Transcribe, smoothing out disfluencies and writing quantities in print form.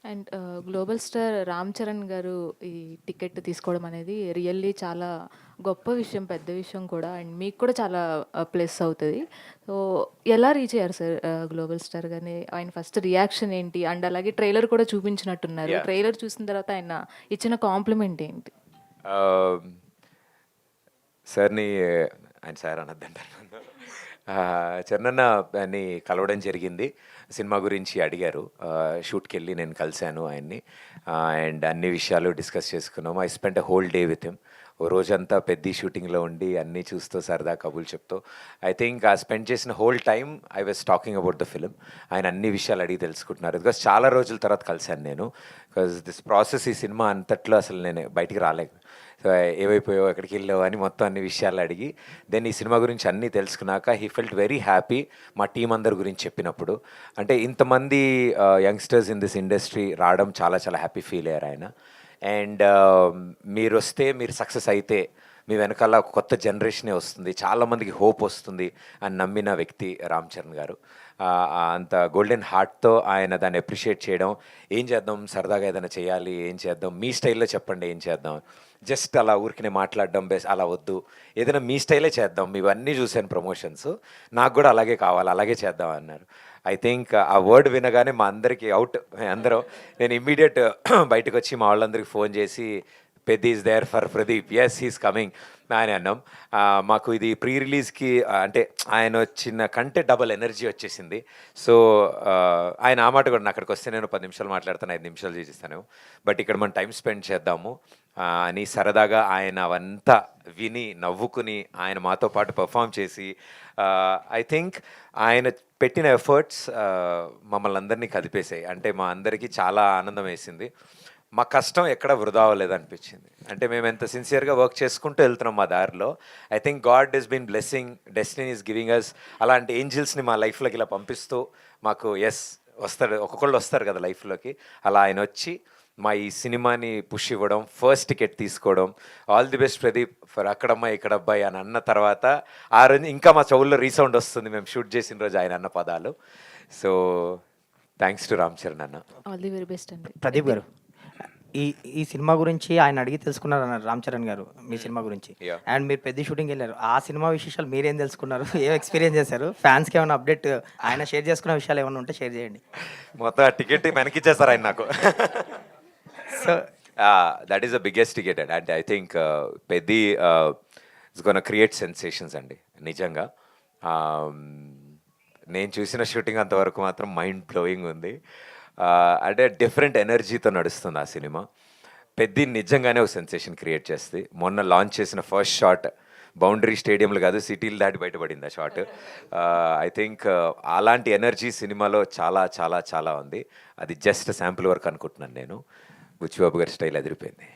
And global star Ram Charan గారు ఈ ticket తీసుకోవడం అనేది రియల్లీ చాలా గొప్ప విషయం, పెద్ద విషయం కూడా. అండ్ మీకు కూడా చాలా ప్లస్ అవుతుంది. సో ఎలా రీచ్ అయ్యారు సార్ గ్లోబల్ స్టార్ గారిని? ఆయన ఫస్ట్ రియాక్షన్ ఏంటి? అండ్ అలాగే ట్రైలర్ కూడా చూపించినట్టున్నారు. యాహ్! ట్రైలర్ చూసిన తర్వాత ఆయన ఇచ్చిన కాంప్లిమెంట్ ఏంటి? ఆహ్, సార్‌ని ఆయన సార్ అనొద్దంటారు నన్ను. చరణ్‌ని కలవడం జరిగింది. సినిమా గురించి అడిగారు. షూట్‌కెళ్ళి నేను కలిసాను ఆయన్ని. అండ్ అన్ని విషయాలు డిస్కస్ చేసుకున్నాము. I spent a whole day with him. ఓ రోజంతా పెద్ది షూటింగ్‌లో ఉండి అన్నీ చూస్తూ సరదా కబుర్లు చెప్తూ ఐ థింక్ ఆ స్పెండ్ చేసిన whole time I was talking about the film. ఆయన అన్ని విషయాలు అడిగి తెలుసుకుంటున్నారు. బికాస్ చాలా రోజుల తర్వాత కలిసాను నేను. బికాస్ దిస్ ప్రాసెస్ ఈ సినిమా అంతట్లో అసలు నేను బయటికి రాలేదు. సో ఏమైపోయావు, ఎక్కడికి వెళ్ళావు అని మొత్తం అన్ని విషయాలు అడిగి దెన్ ఈ సినిమా గురించి అన్నీ తెలుసుకున్నాక హీ ఫెల్ట్ వెరీ హ్యాపీ మా టీం అందరి గురించి చెప్పినప్పుడు. అంటే ఇంతమంది యంగ్స్టర్స్ ఇన్ దిస్ ఇండస్ట్రీ రావడం చాలా చాలా హ్యాపీ ఫీల్ అయ్యారు ఆయన. అండ్ మీరు వస్తే, మీరు సక్సెస్ అయితే మీ వెనకాల ఒక కొత్త జనరేషనే వస్తుంది, చాలామందికి హోప్ వస్తుంది అని నమ్మిన వ్యక్తి రామ్ చరణ్ గారు. అంత గోల్డెన్ హార్ట్తో ఆయన దాన్ని అప్రిషియేట్ చేయడం, ఏం చేద్దాం సరదాగా ఏదైనా చేయాలి, ఏం చేద్దాం మీ స్టైల్లో చెప్పండి ఏం చేద్దాం, జస్ట్ అలా ఊరికినే మాట్లాడడం బెస్ట్, అలా వద్దు, ఏదైనా మీ స్టైలే చేద్దాం, ఇవన్నీ చూశాను ప్రమోషన్స్, నాకు కూడా అలాగే కావాలి, అలాగే చేద్దాం అన్నారు. ఐ థింక్ ఆ వర్డ్ వినగానే మా అందరికీ అవుట్, అందరం నేను ఇమ్మీడియట్ బయటకు వచ్చి మా వాళ్ళందరికీ ఫోన్ చేసి Peddi is there for Pradeep, yes he's coming అని అన్నాం. మాకు ఇది ప్రీ రిలీజ్కి అంటే ఆయన వచ్చిన కంటే డబల్ ఎనర్జీ వచ్చేసింది. సో ఆయన ఆ మాట కూడా, నా అక్కడికి వస్తే నేను 10 నిమిషాలు మాట్లాడతాను, 5 నిమిషాలు చేసేస్తాను, బట్ ఇక్కడ మనం టైం స్పెండ్ చేద్దాము అని సరదాగా ఆయన అవంతా విని నవ్వుకుని ఆయన మాతో పాటు పర్ఫామ్ చేసి ఐ థింక్ ఆయన పెట్టిన ఎఫర్ట్స్ మమ్మల్ని అందరినీ కదిపేసాయి. అంటే మా అందరికీ చాలా ఆనందం వేసింది. మా కష్టం ఎక్కడ వృధా అవ్వలేదు అనిపించింది. అంటే మేము ఎంత సిన్సియర్గా వర్క్ చేసుకుంటూ వెళ్తున్నాం మా దారిలో. I think god is been blessing, destiny is giving us అలాంటి ఏంజిల్స్ని మా లైఫ్లోకి ఇలా పంపిస్తూ మాకు ఎస్ వస్తారు, ఒక్కొక్కళ్ళు వస్తారు కదా లైఫ్లోకి, అలా ఆయన వచ్చి మా ఈ సినిమాని పుష్ ఇవ్వడం, ఫస్ట్ టికెట్ తీసుకోవడం, all the best Pradeep for అక్కడమ్మాయి ఇక్కడ అబ్బాయి అని అన్న తర్వాత ఆ రోజు ఇంకా మా చెవుల్లో రీసౌండ్ వస్తుంది మేము షూట్ చేసిన రోజు ఆయన అన్న పదాలు. So thanks to Ram Charan అన్న. ఆల్ ది వెరీ బెస్ట్ అండి. ప్రదీప్ గారు, ఈ ఈ సినిమా గురించి ఆయన అడిగి తెలుసుకున్నారు అన్నారు రామ్ చరణ్ గారు మీ సినిమా గురించి. Yeah. అండ్ మీరు పెద్ద షూటింగ్ వెళ్ళారు. ఆ సినిమా విశేషాలు మీరేం తెలుసుకున్నారు? ఏం ఎక్స్పీరియన్స్ చేశారు? ఫ్యాన్స్కి ఏమైనా అప్డేట్ ఆయన షేర్ చేసుకున్న విషయాలు ఏమైనా ఉంటే షేర్ చేయండి. మొత్తం ఆ టికెట్ వెనకిచ్చేస్తారు ఆయన నాకు. So that is the biggest ticket అండి. అంటే I think Peddi it's gonna create sensations అండి నిజంగా. నేను చూసిన షూటింగ్ అంతవరకు మాత్రం మైండ్ బ్లోయింగ్ ఉంది. అంటే డిఫరెంట్ ఎనర్జీతో నడుస్తుంది ఆ సినిమా. పెద్ది నిజంగానే ఒక సెన్సేషన్ క్రియేట్ చేస్తుంది. మొన్న లాంచ్ చేసిన ఫస్ట్ షాట్ బౌండరీ స్టేడియంలు కాదు, సిటీలు దాటి బయటపడింది ఆ షాట్. ఐ థింక్ అలాంటి ఎనర్జీ సినిమాలో చాలా చాలా చాలా ఉంది. అది జస్ట్ శాంపుల్ వర్క్ అనుకుంటున్నాను నేను. బుచ్చిబాబు గారి స్టైల్ అదిరిపోయింది.